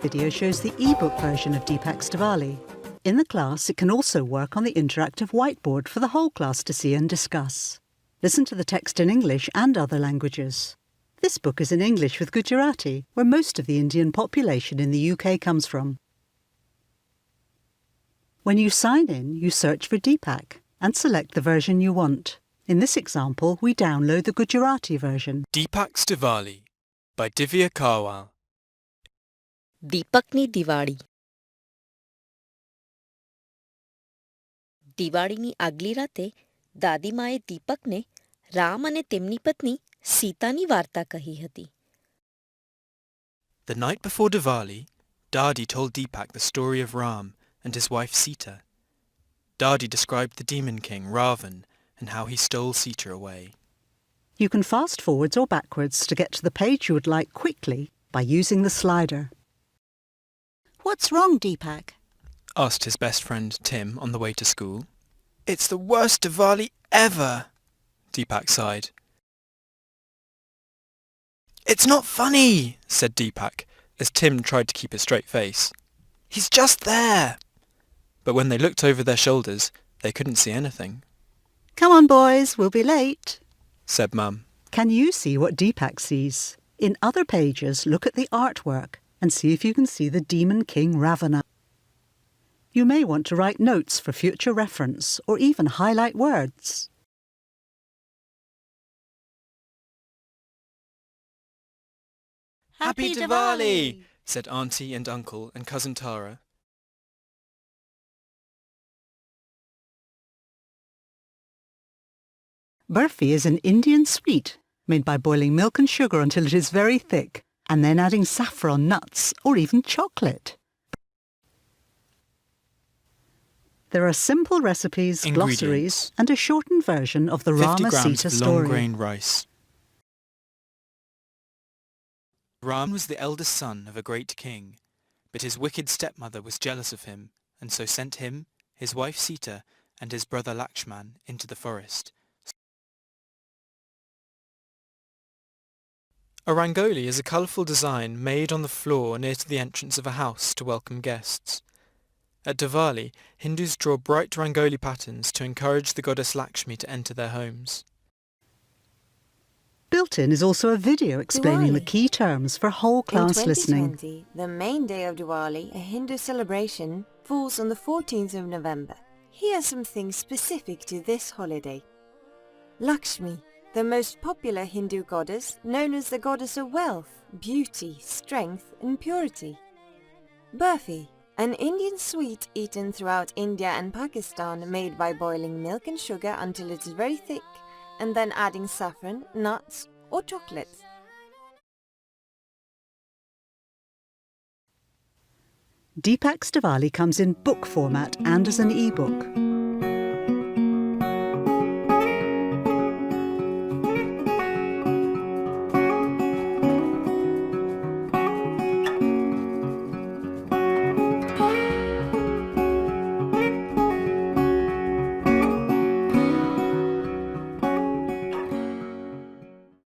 Video shows the ebook version of Deepak's Diwali. In the class, it can also work on the interactive whiteboard for the whole class to see and discuss. Listen to the text in English and other languages. This book is in English with Gujarati, where most of the Indian population in the UK comes from. When you sign in, you search for Deepak and select the version you want. In this example, we download the Gujarati version. Deepak's Diwali by Diwali. દીપકની Diwali. દિવાળીની આગલી રાતે દાદીમાએ દીપકને રામ અને તેમની પત્ની સીતાની વાર્તા કહી હતી. The night before Diwali, Dadi told Deepak the story of Ram and his wife Sita. Dadi described the demon king Ravan and how he stole Sita away. You can fast forwards or backwards to get to the page you would like quickly by using the slider. "What's wrong, Deepak?" Asked his best friend Tim on the way to school. "It's the worst Diwali ever," Deepak sighed. "It's not funny," said Deepak, as Tim tried to keep a straight face. "He's just there." But when they looked over their shoulders, they couldn't see anything. "Come on, boys, we'll be late," said Mum. Can you see what Deepak sees? In other pages, look at the artwork and see if you can see the demon king Ravana. You may want to write notes for future reference or even highlight words. "Happy Diwali!" said Auntie and Uncle and Cousin Tara. Burfi is an Indian sweet made by boiling milk and sugar until it is very thick and then adding saffron, nuts or even chocolate. There are simple recipes, glossaries and a shortened version of the 50 Rama grams Sita of story. long-grain rice. Ram was the eldest son of a great king, but his wicked stepmother was jealous of him and so sent him, his wife Sita and his brother Lakshman into the forest. A rangoli is a colourful design made on the floor near to the entrance of a house to welcome guests. At Diwali, Hindus draw bright rangoli patterns to encourage the goddess Lakshmi to enter their homes. Built in is also a video explaining the Diwali. key terms for whole class In listening. 2020, the main day of Diwali, a Hindu celebration, falls on the 14th of November. Here are some things specific to this holiday. Lakshmi, the most popular Hindu goddess, known as the goddess of wealth, beauty, strength and purity. Burfi, an Indian sweet eaten throughout India and Pakistan, made by boiling milk and sugar until it is very thick and then adding saffron, nuts or chocolate. Deepak's Diwali comes in book format and as an ebook.